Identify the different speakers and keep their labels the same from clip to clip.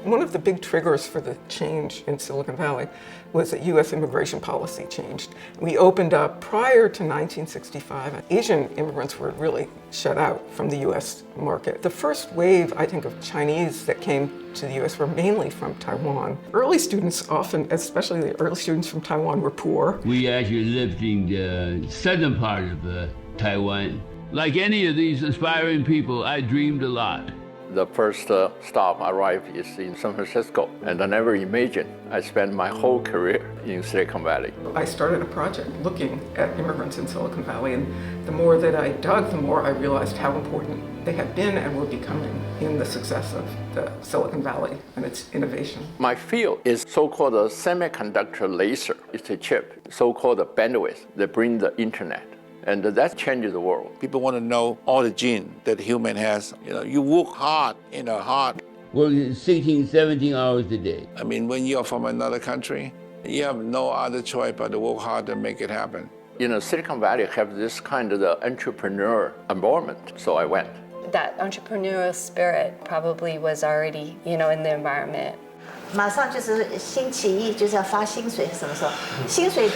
Speaker 1: One of the big triggers for the change in Silicon Valley was that U.S. immigration policy changed. We opened up prior to 1965. Asian immigrants were really shut out from the U.S. market. The first wave, I think, of Chinese that came to the U.S. were mainly from Taiwan. Early students often, especially the early students from Taiwan, were poor.
Speaker 2: We actually lived in the southern part of Taiwan. Like any of these aspiring people, I dreamed a lot.
Speaker 3: The first stop I arrived is in San Francisco, and I never imagined I spent my whole career in Silicon Valley.
Speaker 1: I started a project looking at immigrants in Silicon Valley, and the more that I dug, the more I realized how important they had been and were becoming in the success of the Silicon Valley and its innovation.
Speaker 3: My field is so-called a semiconductor laser. It's a chip, so-called a bandwidth that brings the internet. And that changes the world.
Speaker 4: People want to know all the gene that human has. You work hard, hard.
Speaker 2: Working 16, 17 hours a day.
Speaker 4: I mean, when you're from another country, you have no other choice but to work hard to make it happen.
Speaker 3: Silicon Valley have this kind of the entrepreneur environment, so I went.
Speaker 5: That entrepreneurial spirit probably was already, in the environment.
Speaker 6: 马上就是星期一就是要发薪水，什么时候？薪水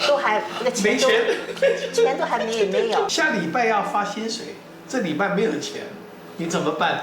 Speaker 6: 都还那个钱都还没有。
Speaker 7: 下礼拜要发薪水，这礼拜没有钱，你怎么办？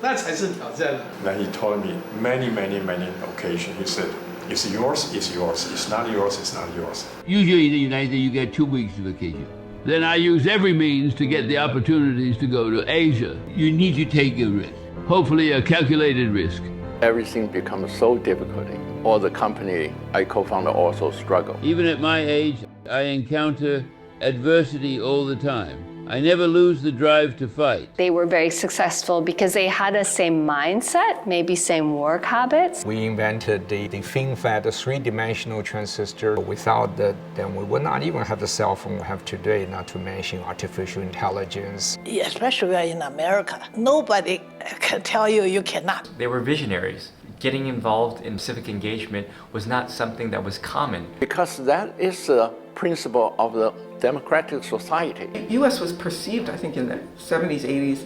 Speaker 7: 那才是挑战了。
Speaker 8: Then he told me many occasions. He said, "It's yours. It's yours. It's not yours. It's not yours."
Speaker 2: Usually in the United States, you get 2 weeks of vacation. Then I use every means to get the opportunities to go to Asia. You need to take a risk, hopefully a calculated risk.
Speaker 3: Everything becomes so difficult. All the company I co-founded also struggle.
Speaker 2: Even at my age, I encounter adversity all the time. I never lose the drive to fight.
Speaker 5: They were very successful because they had the same mindset, maybe same work habits.
Speaker 9: We invented the FinFET, the three-dimensional transistor. Without that, then we would not even have the cell phone we have today, not to mention artificial intelligence.
Speaker 6: Especially in America, nobody can tell you cannot.
Speaker 10: They were visionaries. Getting involved in civic engagement was not something that was common.
Speaker 3: Because that is the principle of the democratic society.
Speaker 1: The U.S. was perceived, I think, in the 70s, 80s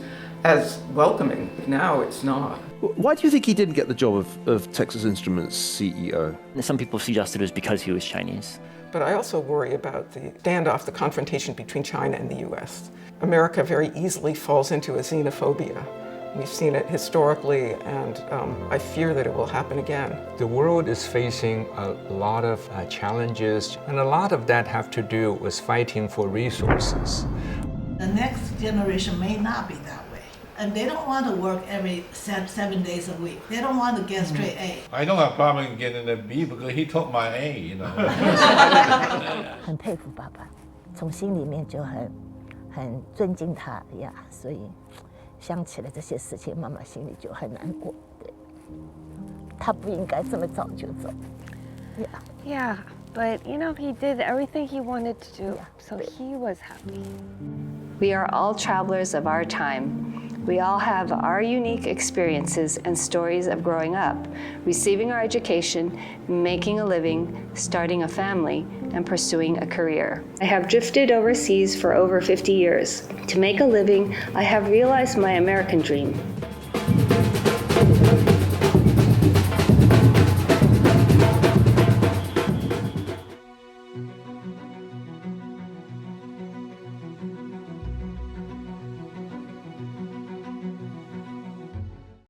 Speaker 1: as welcoming. Now it's not.
Speaker 11: Why do you think he didn't get the job of Texas Instruments CEO?
Speaker 12: Some people suggested it was because he was Chinese.
Speaker 1: But I also worry about the standoff, the confrontation between China and the U.S. America very easily falls into a xenophobia. We've seen it historically, and I fear that it will happen again.
Speaker 9: The world is facing a lot of challenges, and a lot of that have to do with fighting for resources.
Speaker 6: The next generation may not be that way, and they don't want to work every 7 days a week. They don't want to get straight A.
Speaker 4: I don't have problem getting a B because he took my A,
Speaker 6: 很佩服爸爸，从心里面就很尊敬他呀，所以。想起了这些事情，妈妈心里就很难过。对，他不应该这么早就走。
Speaker 5: Yeah, but he did everything he wanted to do, so he was happy. We are all travelers of our time. We all have our unique experiences and stories of growing up, receiving our education, making a living, starting a family, and pursuing a career. I have drifted overseas for over 50 years. To make a living, I have realized my American dream.